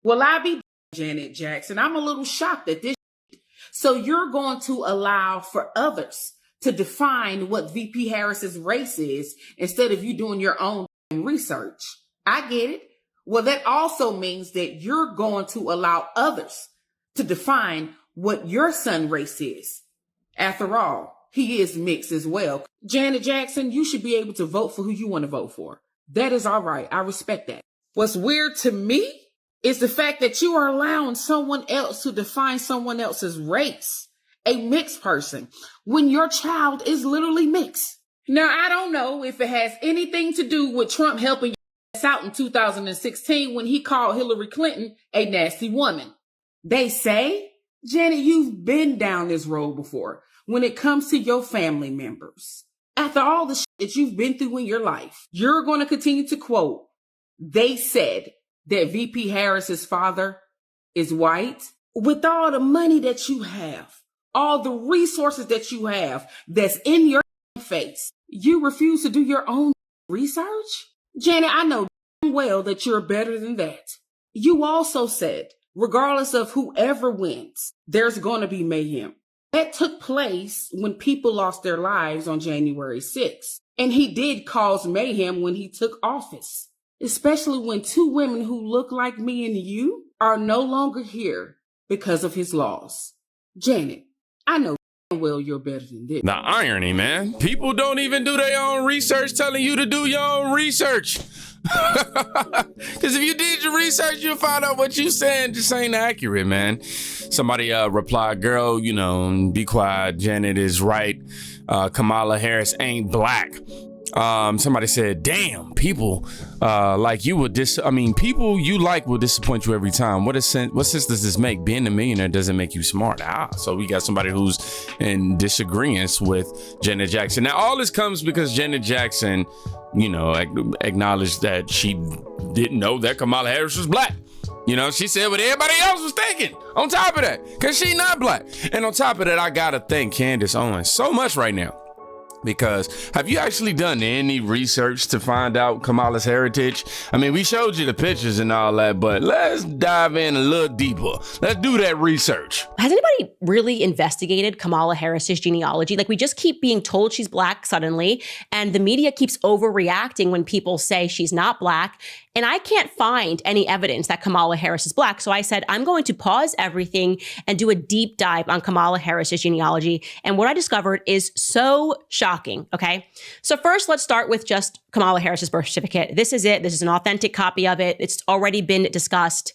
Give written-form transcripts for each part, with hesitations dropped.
Well, I be Janet Jackson. I'm a little shocked at this. So you're going to allow for others to define what VP Harris's race is instead of you doing your own research. I get it. Well, that also means that you're going to allow others to define what your son's race is. After all, he is mixed as well. Janet Jackson, you should be able to vote for who you want to vote for. That is all right. I respect that. What's weird to me is the fact that you are allowing someone else to define someone else's race, a mixed person, when your child is literally mixed. Now, I don't know if it has anything to do with Trump helping you out in 2016 when he called Hillary Clinton a nasty woman. They say, Janet, you've been down this road before when it comes to your family members. After all the shit that you've been through in your life, you're going to continue to quote, they said that VP Harris's father is white. With all the money that you have, all the resources that you have that's in your face, you refuse to do your own research? Janet, I know well that you're better than that. You also said, regardless of whoever wins, there's going to be mayhem. That took place when people lost their lives on January 6th. And he did cause mayhem when he took office, especially when two women who look like me and you are no longer here because of his laws. Janet, I know well you're better than this. The irony, man. People don't even do their own research telling you to do your own research. Because if you did your research, you'll find out what you saying just ain't accurate, man. Somebody replied, girl, you know, be quiet. Janet is right. Kamala Harris ain't black. Somebody said, damn, people like you would people you like will disappoint you every time. What sense does this make? Being a millionaire doesn't make you smart. So we got somebody who's in disagreement with Janet Jackson. Now, all this comes because Janet Jackson, you know, acknowledged that she didn't know that Kamala Harris was black. You know, she said what everybody else was thinking on top of that, because she not black. And on top of that, I got to thank Candace Owens so much right now. Because have you actually done any research to find out Kamala's heritage? I mean, we showed you the pictures and all that, but let's dive in a little deeper. Let's do that research. Has anybody really investigated Kamala Harris's genealogy? Like, we just keep being told she's black suddenly, and the media keeps overreacting when people say she's not black. And I can't find any evidence that Kamala Harris is black. So I said, I'm going to pause everything and do a deep dive on Kamala Harris's genealogy. And what I discovered is so shocking, okay? So first, let's start with just Kamala Harris's birth certificate. This is it. This is an authentic copy of it. It's already been discussed.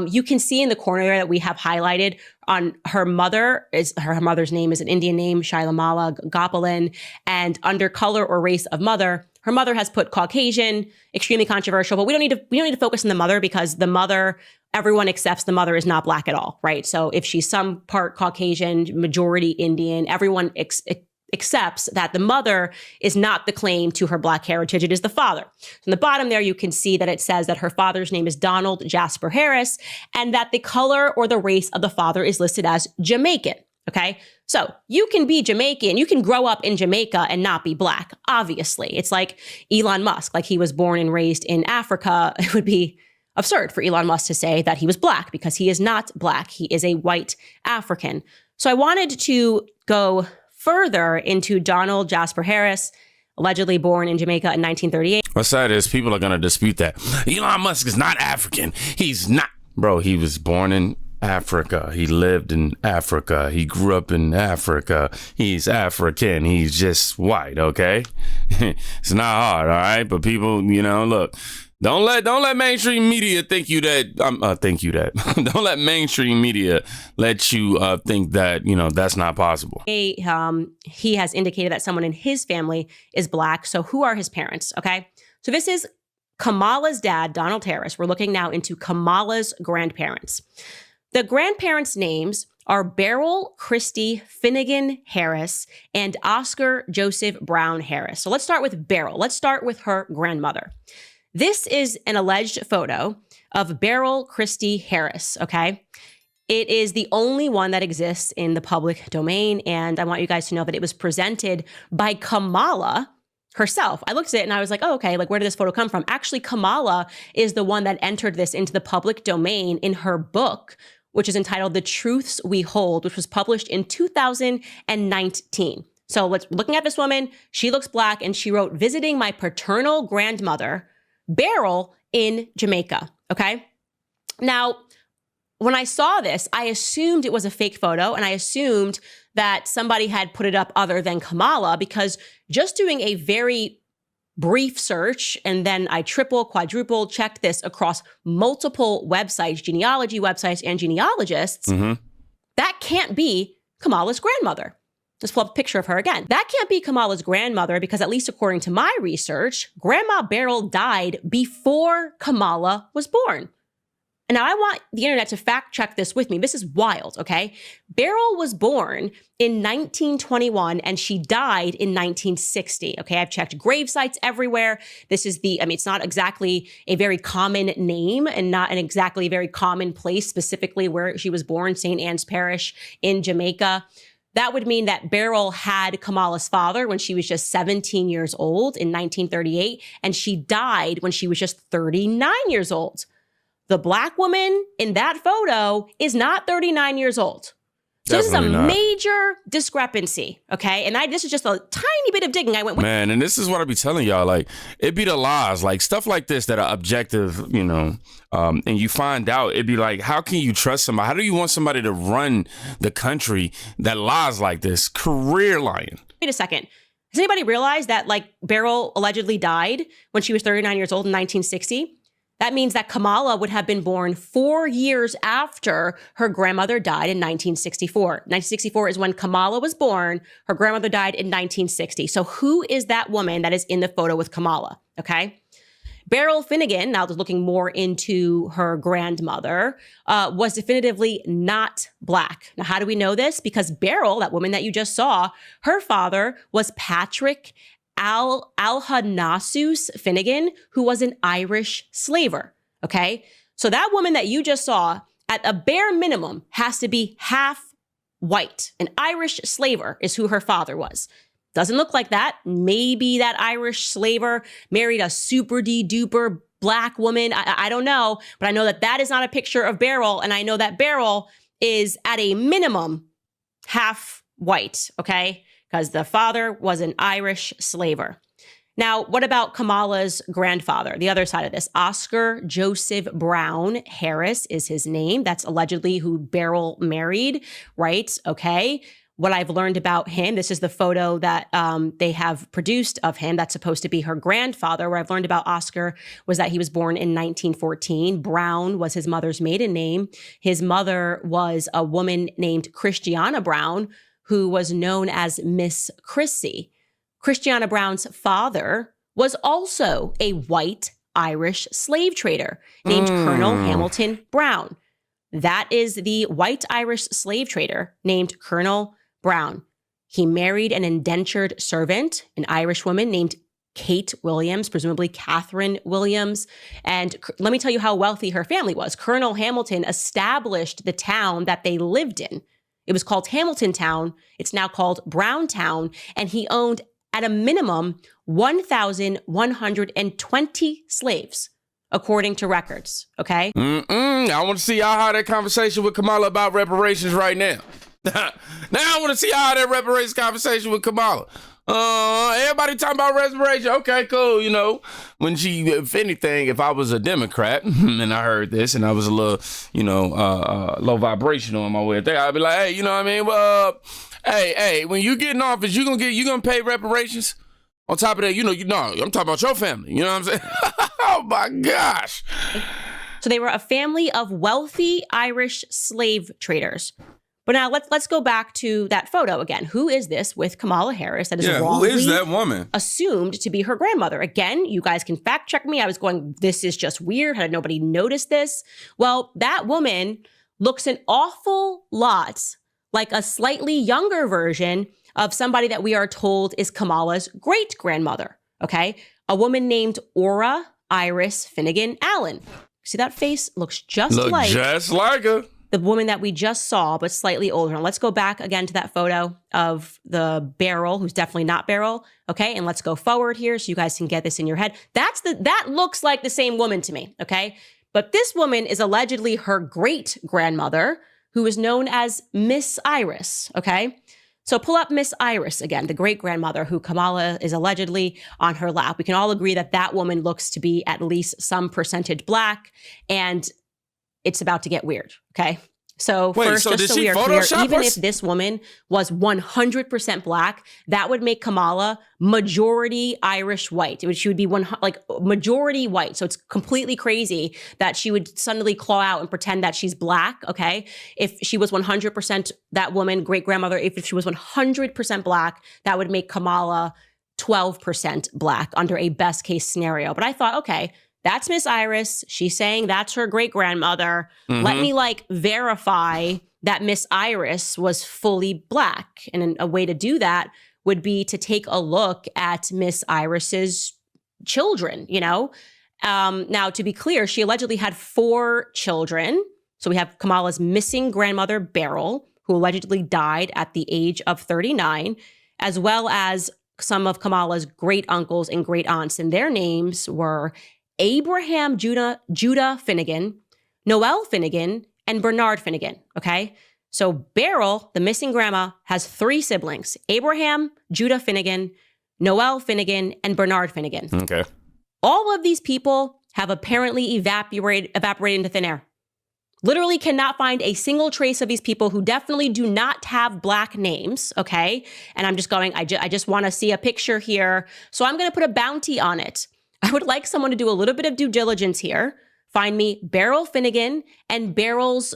You can see in the corner there that we have highlighted on her mother, her mother's name is an Indian name, Shailamala Gopalan, and under color or race of mother, her mother has put Caucasian, extremely controversial, but we don't need to focus on the mother, because the mother, everyone accepts the mother is not black at all, right? So if she's some part Caucasian, majority Indian, everyone accepts that the mother is not the claim to her black heritage, it is the father. On the bottom there, you can see that it says that her father's name is Donald Jasper Harris, and that the color or the race of the father is listed as Jamaican. Okay, so you can be Jamaican, you can grow up in Jamaica and not be black, obviously. It's like Elon Musk, like he was born and raised in Africa. It would be absurd for Elon Musk to say that he was black, because he is not black. He is a white African. So I wanted to go further into Donald Jasper Harris, allegedly born in Jamaica in 1938. What's sad is people are going to dispute that. Elon Musk is not African. He's not. Bro, he was born in Africa. He lived in Africa. He grew up in Africa. He's African. He's just white, okay? It's not hard, all right? But people, you know, look, don't let mainstream media think you that. Don't let mainstream media let you think that, you know, that's not possible. He has indicated that someone in his family is black. So who are his parents, okay? So this is Kamala's dad, Donald Harris. We're looking now into Kamala's grandparents. The grandparents' names are Beryl Christie Finnegan Harris and Oscar Joseph Brown Harris. So let's start with Beryl. Let's start with her grandmother. This is an alleged photo of Beryl Christie Harris, okay? It is the only one that exists in the public domain, and I want you guys to know that it was presented by Kamala herself. I looked at it and I was like, oh, okay, like where did this photo come from? Actually, Kamala is the one that entered this into the public domain in her book, which is entitled The Truths We Hold, which was published in 2019. So looking at this woman, she looks Black, and she wrote, visiting my paternal grandmother, Beryl, in Jamaica. Okay. Now, when I saw this, I assumed it was a fake photo, and I assumed that somebody had put it up other than Kamala, because just doing a very brief search, and then I quadruple checked this across multiple websites, genealogy websites and genealogists, that can't be Kamala's grandmother. Let's pull up a picture of her again. That can't be Kamala's grandmother because, at least according to my research, Grandma Beryl died before Kamala was born. And now I want the internet to fact check this with me. This is wild, okay? Beryl was born in 1921 and she died in 1960, okay? I've checked grave sites everywhere. This is it's not exactly a very common name and not an exactly very common place, specifically where she was born, St. Anne's Parish in Jamaica. That would mean that Beryl had Kamala's father when she was just 17 years old in 1938, and she died when she was just 39 years old. The Black woman in that photo is not 39 years old. So Definitely this is a not. major discrepancy, okay? And this is just a tiny bit of digging. I went with. Man, and this is what I be telling y'all, like, it be the lies, like stuff like this that are objective, and you find out, it'd be like, how can you trust somebody? How do you want somebody to run the country that lies like this? Career lying. Wait a second. Has anybody realized that, like, Beryl allegedly died when she was 39 years old in 1960? That means that Kamala would have been born 4 years after her grandmother died in 1964. 1964 is when Kamala was born. Her grandmother died in 1960. So who is that woman that is in the photo with Kamala? Okay. Beryl Finnegan, now looking more into her grandmother, was definitively not Black. Now, how do we know this? Because Beryl, that woman that you just saw, her father was Patrick Alhanasus Finnegan, who was an Irish slaver, okay? So that woman that you just saw, at a bare minimum, has to be half white. An Irish slaver is who her father was. Doesn't look like that. Maybe that Irish slaver married a super duper Black woman. I don't know, but I know that that is not a picture of Beryl, and I know that Beryl is, at a minimum, half white, okay? Because the father was an Irish slaver. Now, what about Kamala's grandfather? The other side of this, Oscar Joseph Brown Harris is his name. That's allegedly who Beryl married, right? Okay. What I've learned about him, this is the photo that they have produced of him. That's supposed to be her grandfather. What I've learned about Oscar was that he was born in 1914. Brown was his mother's maiden name. His mother was a woman named Christiana Brown, who was known as Miss Chrissy. Christiana Brown's father was also a white Irish slave trader named Colonel Hamilton Brown. That is the white Irish slave trader named Colonel Brown. He married an indentured servant, an Irish woman named Kate Williams, presumably Catherine Williams. And let me tell you how wealthy her family was. Colonel Hamilton established the town that they lived in. It was called Hamilton Town. It's now called Brown Town. And he owned, at a minimum, 1,120 slaves, according to records. Okay? I want to see y'all have that conversation with Kamala about reparations right now. Now I want to see y'all have that reparations conversation with Kamala. Everybody talking about reparation. Okay, cool. When she, if anything, if I was a Democrat and I heard this and I was a little, low vibrational on my way there, I'd be like, hey, you know what I mean? Well, hey, when you get in office, you gonna pay reparations. On top of that, I'm talking about your family. You know what I'm saying? Oh my gosh. So they were a family of wealthy Irish slave traders. But now let's go back to that photo again. Who is this with Kamala Harris that is wrongly who is that woman? Assumed to be her grandmother? Again, you guys can fact check me. I was going, this is just weird. How did nobody notice this? Well, that woman looks an awful lot like a slightly younger version of somebody that we are told is Kamala's great-grandmother, okay? A woman named Ora Iris Finnegan Allen. See that face? Looks just like her. the woman that we just saw, but slightly older. Now let's go back again to that photo of the Beryl, who's definitely not Beryl. Okay, and let's go forward here so you guys can get this in your head. That looks like the same woman to me. Okay, but this woman is allegedly her great grandmother, who is known as Miss Iris. Okay, so pull up Miss Iris again, the great grandmother who Kamala is allegedly on her lap. We can all agree that that woman looks to be at least some percentage Black, and it's about to get weird, okay? So wait, first, so just so we are clear, even if this woman was 100% Black, that would make Kamala majority Irish white. She would be majority white. So it's completely crazy that she would suddenly claw out and pretend that she's Black, okay? If she was 100% that woman, great-grandmother, if she was 100% Black, that would make Kamala 12% Black under a best-case scenario. But I thought, okay, that's Miss Iris. She's saying that's her great-grandmother. Let me verify that Miss Iris was fully Black. And a way to do that would be to take a look at Miss Iris's children, you know? Now, to be clear, she allegedly had 4 children. So we have Kamala's missing grandmother, Beryl, who allegedly died at the age of 39, as well as some of Kamala's great uncles and great aunts. And their names were Abraham Judah Finnegan, Noel Finnegan, and Bernard Finnegan, okay? So Beryl, the missing grandma, has 3 siblings, Abraham, Judah Finnegan, Noel Finnegan, and Bernard Finnegan. Okay. All of these people have apparently evaporated into thin air. Literally cannot find a single trace of these people who definitely do not have Black names, okay? And I'm just going, I just want to see a picture here. So I'm going to put a bounty on it. I would like someone to do a little bit of due diligence here. Find me Beryl Finnegan and Beryl's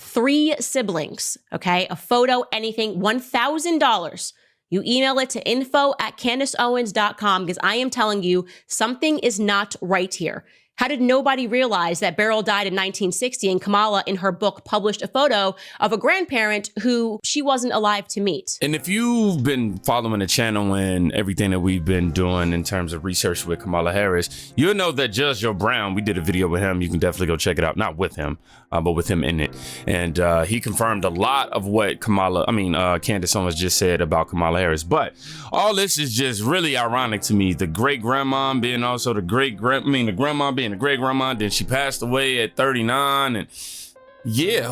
3 siblings, okay? A photo, anything, $1,000. You email it to info@CandaceOwens.com because I am telling you something is not right here. How did nobody realize that Beryl died in 1960 and Kamala, in her book, published a photo of a grandparent who she wasn't alive to meet? And if you've been following the channel and everything that we've been doing in terms of research with Kamala Harris, you'll know that Judge Joe Brown, we did a video with him. You can definitely go check it out. Not with him, but with him in it. And he confirmed a lot of what Candace Owens just said about Kamala Harris. But all this is just really ironic to me. The great-grandma being also the grandma being a great-grandma, then she passed away at 39. And yeah,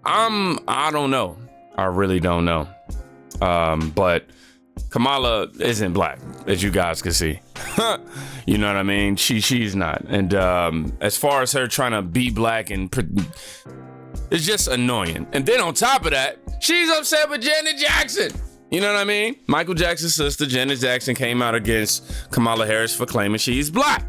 I don't know. I really don't know. But Kamala isn't Black, as you guys can see. You know what I mean? She's not. And as far as her trying to be Black, it's just annoying. And then on top of that, she's upset with Janet Jackson. You know what I mean? Michael Jackson's sister, Janet Jackson, came out against Kamala Harris for claiming she's Black.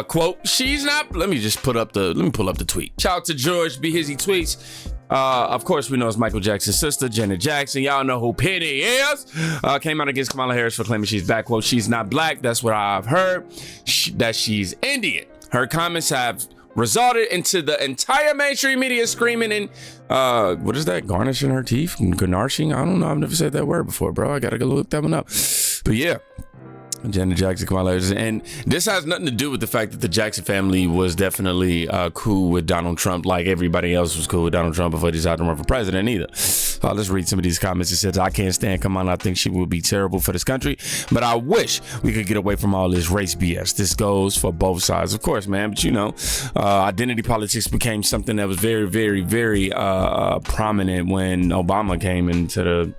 Quote, she's not. Let me pull up the tweet. Shout out to George B. Hizzy tweets. Of course, we know it's Michael Jackson's sister, Janet Jackson. Y'all know who Penny is. Came out against Kamala Harris for claiming she's Black. Quote, she's not Black. That's what I've heard. That she's Indian. Her comments have resulted into the entire mainstream media screaming and what is that? Garnishing her teeth? Garnishing? I don't know. I've never said that word before, bro. I gotta go look that one up. But yeah. Janet Jackson, Kamala Harris. And this has nothing to do with the fact that the Jackson family was definitely cool with Donald Trump, like everybody else was cool with Donald Trump before he decided to run for president either. Let's read some of these comments. It says, I can't stand Kamala. I think she would be terrible for this country, but I wish we could get away from all this race BS. This goes for both sides, of course, man. But you know, identity politics became something that was very, very, very prominent when Obama came into the...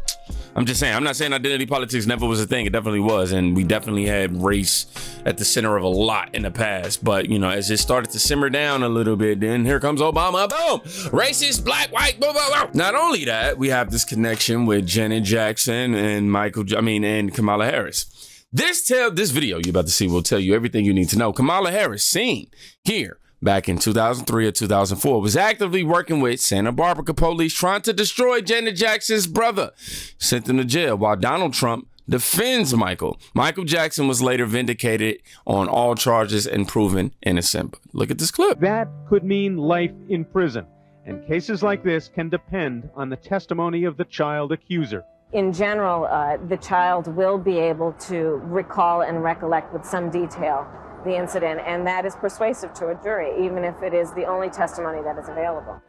I'm just saying, I'm not saying identity politics never was a thing. It definitely was. And we definitely had race at the center of a lot in the past. But, you know, as it started to simmer down a little bit, then here comes Obama. Boom! Racist, Black, white, blah, blah, blah. Not only that, we have this connection with Janet Jackson and and Kamala Harris. This video you're about to see will tell you everything you need to know. Kamala Harris, seen here back in 2003 or 2004, was actively working with Santa Barbara police trying to destroy Janet Jackson's brother, sent him to jail, while Donald Trump defends Michael. Michael Jackson was later vindicated on all charges and proven innocent. Look at this clip. That could mean life in prison, and cases like this can depend on the testimony of the child accuser. In general, the child will be able to recall and recollect with some detail the incident, and that is persuasive to a jury, even if it is the only testimony that is available.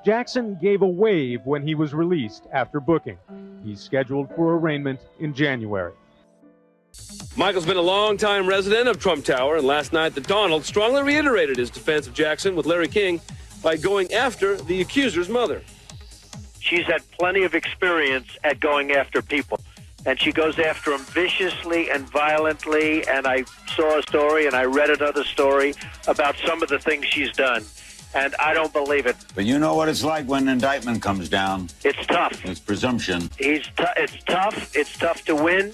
Jackson gave a wave when he was released after booking. He's scheduled for arraignment in January. Michael's been a long-time resident of Trump Tower, and last night the Donald strongly reiterated his defense of Jackson with Larry King by going after the accuser's mother. She's had plenty of experience at going after people, and she goes after them viciously and violently, and I saw a story and I read another story about some of the things she's done, and I don't believe it. But you know what it's like when an indictment comes down. It's tough. It's presumption. It's tough. It's tough to win,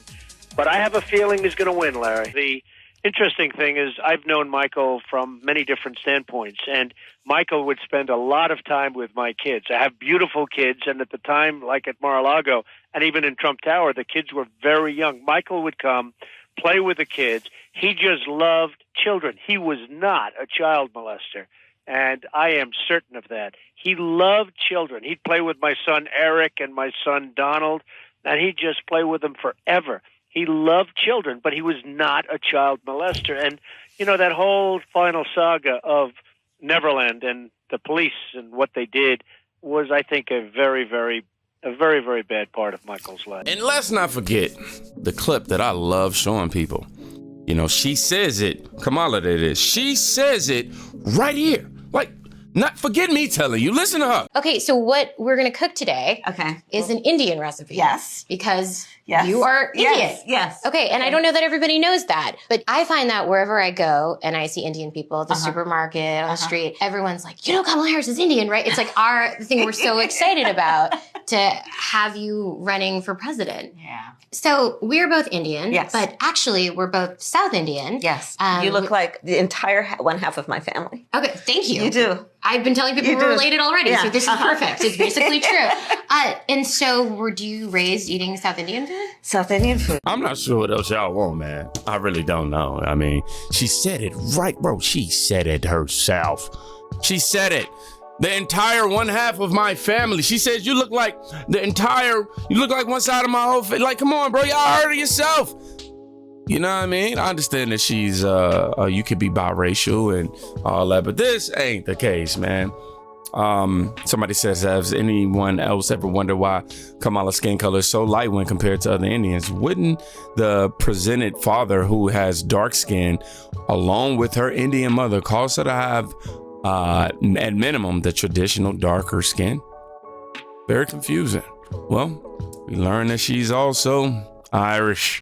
but I have a feeling he's going to win, Larry. The interesting thing is I've known Michael from many different standpoints, and Michael would spend a lot of time with my kids. I have beautiful kids, and at the time, like at Mar-a-Lago and even in Trump Tower, the kids were very young. Michael would come, play with the kids. He just loved children. He was not a child molester, and I am certain of that. He loved children. He'd play with my son Eric and my son Donald, and he'd just play with them forever. He loved children, but he was not a child molester. And, you know, that whole final saga of Neverland and the police and what they did was, I think, a very, very bad part of Michael's life. And let's not forget the clip that I love showing people. You know, she says it, Kamala that is, she says it right here. Like, not forget me telling you, listen to her. Okay, so what we're gonna cook today is an Indian recipe. Yes. Because you are Indian. Yes. Okay, and I don't know that everybody knows that, but I find that wherever I go and I see Indian people at the supermarket, on the street, everyone's like, you know, Kamala Harris is Indian, right? It's like the thing we're so excited about to have you running for president. Yeah. So we're both Indian, Yes. but actually we're both South Indian. Yes. You look like the entire one half of my family. Okay, thank you. You do. I've been telling people we're related already, so this is perfect. It's basically true. And so were you raised eating South Indian food? South Indian food. I'm not sure what else y'all want, man. I really don't know. I mean, she said it right, bro. She said it herself. She said it. The entire one half of my family. She says, you look like one side of my whole family. Like, come on, bro. Y'all heard it yourself. You know what I mean? I understand that she's, you could be biracial and all that, but this ain't the case, man. Somebody says, has anyone else ever wondered why Kamala's skin color is so light when compared to other Indians? Wouldn't the presented father who has dark skin, along with her Indian mother, cause her to have, at minimum, the traditional darker skin? Very confusing. Well, we learned that she's also Irish.